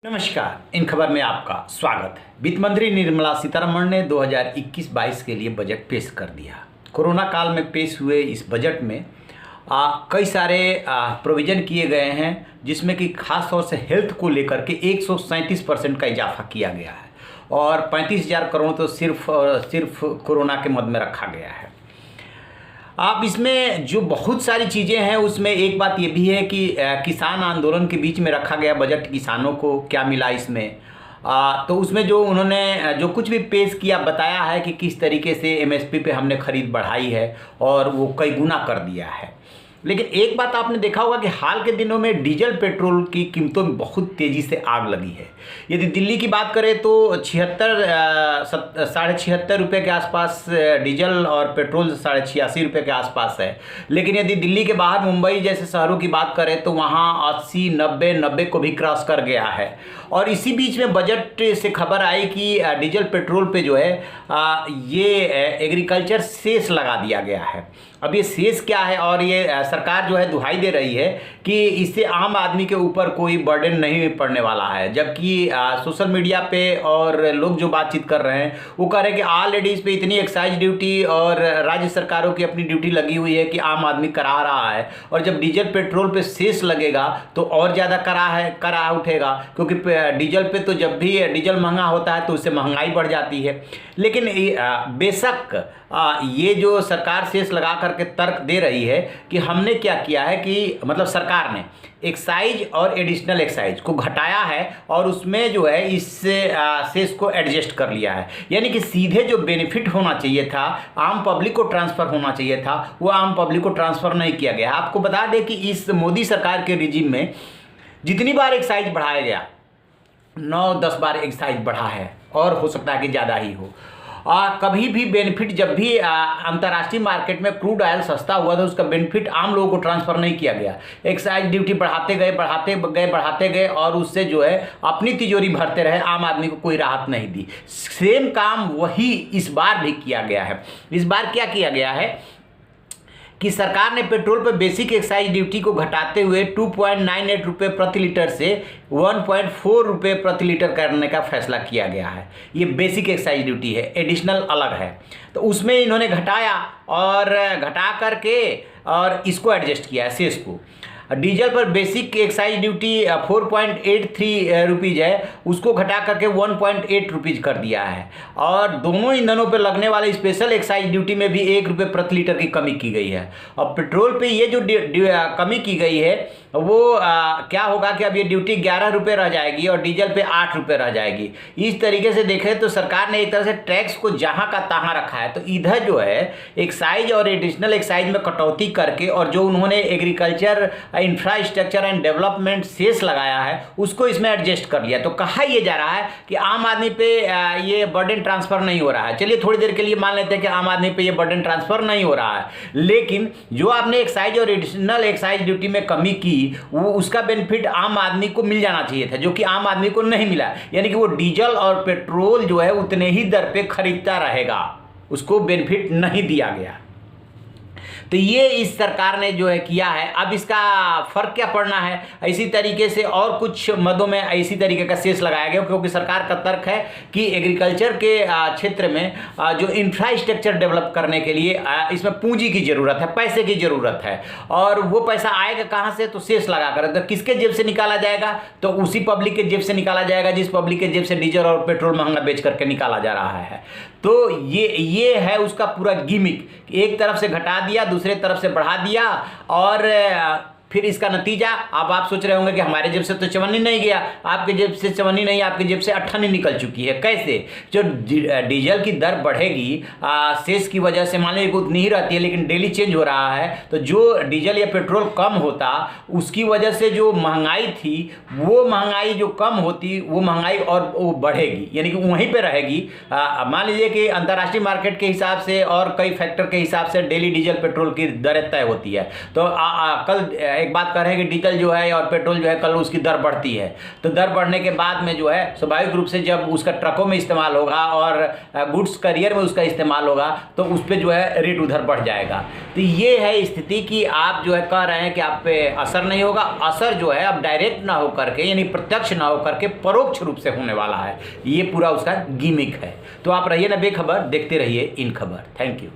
नमस्कार। इन खबर में आपका स्वागत है। वित्त मंत्री निर्मला सीतारमण ने 2021-22 के लिए बजट पेश कर दिया। कोरोना काल में पेश हुए इस बजट में कई सारे प्रोविज़न किए गए हैं, जिसमें कि खास तौर से हेल्थ को लेकर के 137% का इजाफा किया गया है और 35,000 करोड़ तो सिर्फ कोरोना के मद में रखा गया है। आप इसमें जो बहुत सारी चीज़ें हैं उसमें एक बात ये भी है कि किसान आंदोलन के बीच में रखा गया बजट, किसानों को क्या मिला इसमें। तो उसमें जो उन्होंने जो कुछ भी पेश किया बताया है कि किस तरीके से एमएसपी पे हमने खरीद बढ़ाई है और वो कई गुना कर दिया है। लेकिन एक बात आपने देखा होगा कि हाल के दिनों में डीजल पेट्रोल की कीमतों में बहुत तेज़ी से आग लगी है। यदि दिल्ली की बात करें तो 76 रुपये के आसपास डीजल और पेट्रोल 86 रुपये के आसपास है। लेकिन यदि दिल्ली के बाहर मुंबई जैसे शहरों की बात करें तो वहाँ 80, 90 को भी क्रॉस कर गया है। और इसी बीच में बजट से खबर आई कि डीजल पेट्रोल पे जो है ये एग्रीकल्चर सेस लगा दिया गया है। अब ये सेस क्या है और ये सरकार जो है दुहाई दे रही है कि इससे आम आदमी के ऊपर कोई बर्डन नहीं पड़ने वाला है, जबकि सोशल मीडिया पे और लोग जो बातचीत कर रहे हैं वो कह रहे हैं कि ऑलरेडी इस पे इतनी एक्साइज ड्यूटी और राज्य सरकारों की अपनी ड्यूटी लगी हुई है कि आम आदमी करा रहा है, और जब डीजल पेट्रोल पे सेस लगेगा तो और ज़्यादा करा उठेगा, क्योंकि डीजल पे तो जब भी डीजल महंगा होता है तो उससे महंगाई बढ़ जाती है। लेकिन बेशक ये जो सरकार सेस लगा करके तर्क दे रही है कि हमने क्या किया है कि मतलब सरकार ने एक्साइज और एडिशनल एक्साइज को घटाया है और उसमें जो है इस सेस को एडजस्ट कर लिया है। यानी कि सीधे जो बेनिफिट होना चाहिए था, आम पब्लिक को ट्रांसफ़र होना चाहिए था, वो आम पब्लिक को ट्रांसफ़र नहीं किया गया। आपको बता दें कि इस मोदी सरकार के रिजीम में जितनी बार एक्साइज बढ़ाया गया, 9-10 बार एक्साइज बढ़ा है और हो सकता है कि ज़्यादा ही हो। कभी भी बेनिफिट, जब भी अंतर्राष्ट्रीय मार्केट में क्रूड ऑयल सस्ता हुआ था, उसका बेनिफिट आम लोगों को ट्रांसफ़र नहीं किया गया। एक्साइज ड्यूटी बढ़ाते गए और उससे जो है अपनी तिजोरी भरते रहे, आम आदमी को कोई राहत नहीं दी। सेम काम वही इस बार भी किया गया है। इस बार क्या किया गया है कि सरकार ने पेट्रोल पर बेसिक एक्साइज ड्यूटी को घटाते हुए 2.98 रुपये प्रति लीटर से 1.4 रुपये प्रति लीटर करने का फैसला किया गया है। ये बेसिक एक्साइज ड्यूटी है, एडिशनल अलग है। तो उसमें इन्होंने घटाया और घटा करके और इसको एडजस्ट किया है सेस को। डीजल पर बेसिक एक्साइज ड्यूटी 4.83 रुपीज़ है, उसको घटा करके 1.8 रुपीज़ कर दिया है। और दोनों ईंधनों पर लगने वाले स्पेशल एक्साइज ड्यूटी में भी 1 रुपये प्रति लीटर की कमी की गई है। और पेट्रोल पे ये जो कमी की गई है वो क्या होगा कि अब ये ड्यूटी 11 रुपये रह जाएगी और डीजल पे 8 रुपये रह जाएगी। इस तरीके से देखें तो सरकार ने एक तरह से टैक्स को जहाँ का तहाँ रखा है। तो इधर जो है एक्साइज और एडिशनल एक्साइज में कटौती करके और जो उन्होंने agriculture infrastructure and development cess लगाया है उसको इसमें एडजस्ट कर लिया। तो कहा यह जा रहा है कि आम आदमी पे ये बर्डन ट्रांसफ़र नहीं हो रहा है। चलिए थोड़ी देर के लिए मान लेते हैं कि आम आदमी पे ये बर्डन ट्रांसफ़र नहीं हो रहा है, लेकिन जो आपने एक्साइज और एडिशनल एक्साइज ड्यूटी में कमी की वो उसका बेनिफिट आम आदमी को मिल जाना चाहिए था, जो कि आम आदमी को नहीं मिला। यानी कि वो डीजल और पेट्रोल जो है उतने ही दर पे खरीदता रहेगा, उसको बेनिफिट नहीं दिया गया। तो ये इस सरकार ने जो है किया है। अब इसका फ़र्क क्या पड़ना है, इसी तरीके से और कुछ मदों में इसी तरीके का सेस लगाया गया, क्योंकि सरकार का तर्क है कि एग्रीकल्चर के क्षेत्र में जो इंफ्रास्ट्रक्चर डेवलप करने के लिए इसमें पूंजी की ज़रूरत है, पैसे की ज़रूरत है। और वो पैसा आएगा कहाँ से, तो सेस लगा कर। तो किसके जेब से निकाला जाएगा, तो उसी पब्लिक के जेब से निकाला जाएगा जिस पब्लिक के जेब से डीजल और पेट्रोल महंगा बेच करके निकाला जा रहा है। तो ये है उसका पूरा गिमिक। एक तरफ से घटा दिया, दूसरे तरफ से बढ़ा दिया, और फिर इसका नतीजा अब आप सोच रहे होंगे कि हमारे जेब से तो चवन्नी नहीं गया। आपके जेब से चवन्नी नहीं, आपके जेब से अट्ठानी निकल चुकी है। कैसे? जो डीजल की दर बढ़ेगी सेस की वजह से, मान लीजिए उतनी ही रहती है लेकिन डेली चेंज हो रहा है, तो जो डीजल या पेट्रोल कम होता उसकी वजह से जो महंगाई थी वो महंगाई जो कम होती वो महंगाई और वो बढ़ेगी, यानी कि वहीं पर रहेगी। मान लीजिए कि अंतर्राष्ट्रीय मार्केट के हिसाब से और कई फैक्टर के हिसाब से डेली डीजल पेट्रोल की दरें तय होती है। तो कल एक बात कर रहे हैं कि डीजल जो है और पेट्रोल जो है कल उसकी दर बढ़ती है, तो दर बढ़ने के बाद में जो है स्वाभाविक रूप से जब उसका ट्रकों में इस्तेमाल होगा और गुड्स करियर में उसका इस्तेमाल होगा तो उस पर जो है रेट उधर बढ़ जाएगा। तो ये है स्थिति कि आप जो है कह रहे हैं कि आप पे असर नहीं होगा। असर जो है अब डायरेक्ट ना हो करके, यानी प्रत्यक्ष ना हो करके परोक्ष रूप से होने वाला है। ये पूरा उसका गिमिक है। तो आप रहिए ना बेखबर, देखते रहिए इन खबर। Thank you.